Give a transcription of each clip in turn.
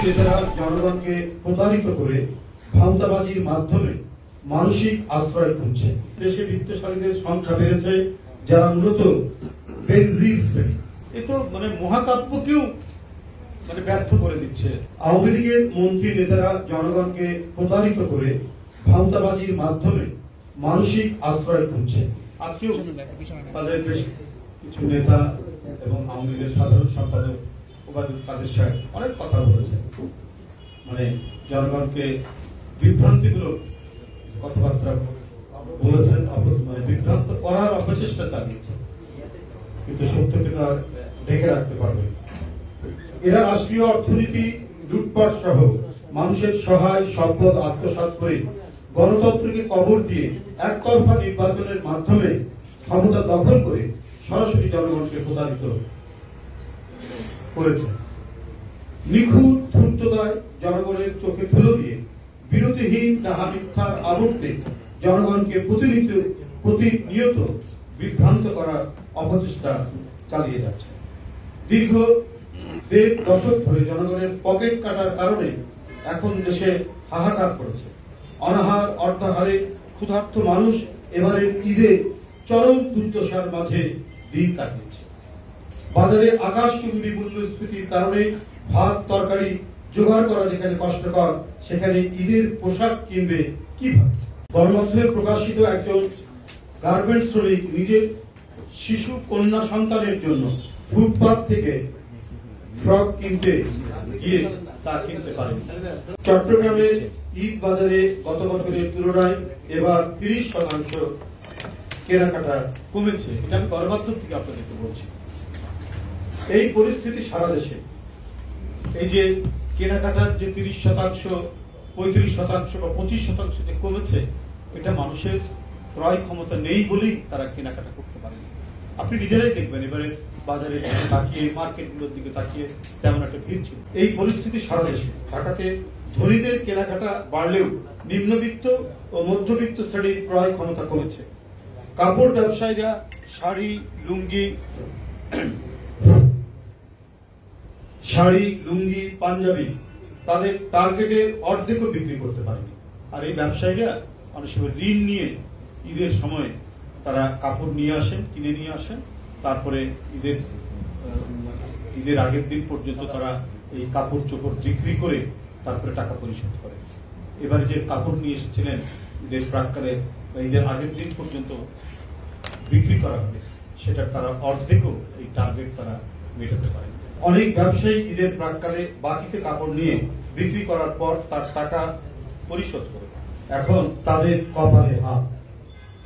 নেতারা জনগণকে প্রতারিত করে ভাওতাবাজির মাধ্যমে মানসিক আশ্রয় খুঁজছে। দেশে বিত্তশালীদের সংখ্যা বেড়েছে, যারা মূলত বেনজির শ্রেণী। এ তো মহাকাব্যকেও ব্যর্থ করে দিচ্ছে। আওয়ামী লীগের মন্ত্রী নেতারা জনগণকে প্রতারিত করে ভাওতাবাজির মাধ্যমে মানসিক আশ্রয় খুঁজছে। আজকেও তাদের বেশ কিছু নেতা এবং আওয়ামী লীগের সাধারণ সম্পাদক ওবায়দুল কাদের সাহেব অনেক কথা বলেছেন, জনগণকে বিভ্রান্তিমূলক কথাবার্তা বলেছেন, বিভ্রান্ত করার অপচেষ্টা চালিয়েছেন, কিন্তু সত্যকে তো আর ঢেকে রাখতে পারবে। এরা রাষ্ট্রীয় অর্থনীতি লুটপাট সহ মানুষের সহায় সম্পদ আত্মসাৎ করে গণতন্ত্রকে কবর দিয়ে একতরফা নির্বাচনের মাধ্যমে ক্ষমতা দখল করে সরাসরি জনগণকে প্রতারিত করেছে। নিখুঁত ধূর্ততায় জনগণের চোখে ধুলো দিয়ে বিরতিহীন ডাহা মিথ্যার আবর্তে জনগণকে প্রতিনিয়ত বিভ্রান্ত করার অপচেষ্টা চালিয়ে যাচ্ছে। দীর্ঘ ১.৫ দশক ধরে জনগণের পকেট কাটার কারণে এখন দেশে হাহাকার করেছে। অনাহার অর্ধাহারে ক্ষুধার্ত মানুষ এবারের ঈদে চরম দুর্দশার মাঝে দিন কাটিয়েছে। বাজারে আকাশচুম্বী মূল্যস্ফীতির কারণে ভাত তরকারি জোগাড় করা যেখানে কষ্টকর, সেখানে ঈদের পোশাক কিনবে কিভাবে? গণমাধ্যমে প্রকাশিত একজন গার্মেন্টস শ্রমিক নিজের শিশু কন্যা সন্তানের জন্য ফুটপাত থেকে ফ্রক কিনতে গিয়ে তা কিনতে পারেন। চট্টগ্রামে ঈদ বাজারে গত বছরের তুলনায় এবার ৩০% কেনাকাটা কমেছে। এটা আমি গণমাধ্যম থেকে আপনাদেরকে বলছি। এই পরিস্থিতি সারা দেশে, এই যে কেনাকাটার যে ৩০%, ৩৫% বা ২৫% যে কমেছে, এটা মানুষের ক্রয় ক্ষমতা নেই বলেই তারা কেনাকাটা করতে পারেনি। আপনি নিজেরাই দেখবেন এবারে বাজারে তাকিয়ে, মার্কেটগুলোর দিকে তাকিয়ে তেমন একটা ভিড় ছিল। এই পরিস্থিতি সারা দেশে। ঢাকাতে ধনীদের কেনাকাটা বাড়লেও নিম্নবিত্ত ও মধ্যবিত্ত শ্রেণীর ক্রয় ক্ষমতা কমেছে। কাপড় ব্যবসায়ীরা শাড়ি, লুঙ্গি, পাঞ্জাবি তাদের টার্গেটের অর্ধেকও বিক্রি করতে পারেনি। আর এই ব্যবসায়ীরা অনেক সময় ঋণ নিয়ে ঈদের সময় তারা কাপড় নিয়ে আসেন, কিনে নিয়ে আসেন, তারপরে ঈদের আগের দিন পর্যন্ত তারা এই কাপড় চোপড় বিক্রি করে তারপরে টাকা পরিশোধ করে। এবারে যে কাপড় নিয়ে এসেছিলেন ঈদের প্রাক্কালে বা ঈদের আগের দিন পর্যন্ত বিক্রি করা হবে, সেটা তারা অর্ধেকও এই টার্গেট তারা মেটাতে পারে। অনেক ব্যবসায়ী ঈদের প্রাক্কালে বাকিতে কাপড় নিয়ে বিক্রি করার পর তার টাকা পরিশোধ করে। এখন তাদের কপালে হাত।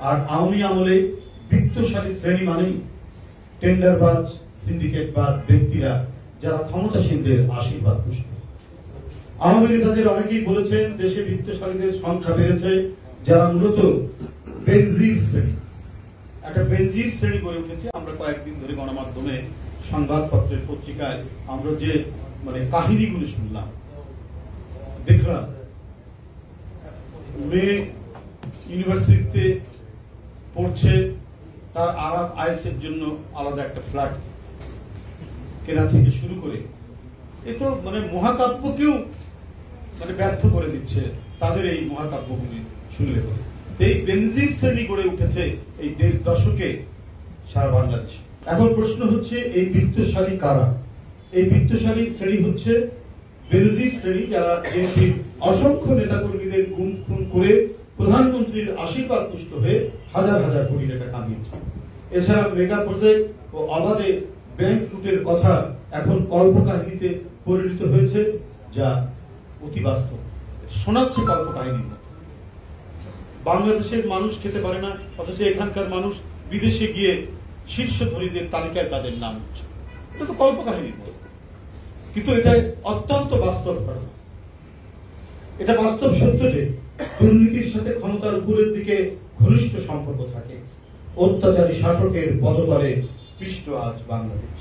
আর আওয়ামী আমলে বিত্তশালী শ্রেণী মানেই টেন্ডারবাজ, সিন্ডিকেটবাজ ব্যক্তিরা, যারা ক্ষমতাসীনদের আশীর্বাদ পুষ্ট। আওয়ামী নেতাদের অনেকেই বলেছেন দেশে বিত্তশালীদের সংখ্যা বেড়েছে, যারা মূলত বেনজির শ্রেণী। একটা বেনজির শ্রেণী গড়ে উঠেছে। আমরা কয়েকদিন ধরে গণমাধ্যমে, সংবাদপত্রের, পত্রিকায় আমরা যে কাহিনীগুলো শুনলাম, দেখলাম মেয়ে ইউনিভার্সিটিতে পড়ছে, তার আরাম আয়েসের জন্য আলাদা একটা ফ্ল্যাট কেনা থেকে শুরু করে, এ তো মহাকাব্যকেও ব্যর্থ করে দিচ্ছে তাদের এই মহাকাব্যগুলি শুনলে পরে। এই বেনজির শ্রেণী গড়ে উঠেছে এই ১.৫ দশকে সারা বাংলাদেশে। এখন প্রশ্ন হচ্ছে, এই বিত্তশালী কারা? এই বিত্তশালী শ্রেণী হচ্ছে বেনজির শ্রেণী, যারা বিএনপির অসংখ্য নেতাকর্মীদের গুম খুন করে প্রধানমন্ত্রীর আশীর্বাদ পুষ্ট হয়ে হাজার হাজার কোটি টাকা কামিয়েছে। এছাড়া মেগা প্রজেক্ট ও অবাধে ব্যাংক লুটের কথা এখন কল্পকাহিনীতে পরিণত হয়েছে, যা অতি বাস্তব। শোনাচ্ছে কল্পকাহিনী। বাংলাদেশের মানুষ খেতে পারে না, অথচ এখানকার মানুষ বিদেশে গিয়ে শীর্ষ ধনীদের তালিকায় তাদের নাম হচ্ছে। এটা তো কল্পকাহিনী, কিন্তু এটা অত্যন্ত বাস্তব ঘটনা। এটা বাস্তব সত্য যে দুর্নীতির সাথে ক্ষমতার উপরের দিকে ঘনিষ্ঠ সম্পর্ক থাকে। অত্যাচারী শাসকের পদতলে পিষ্ট আজ বাংলাদেশ।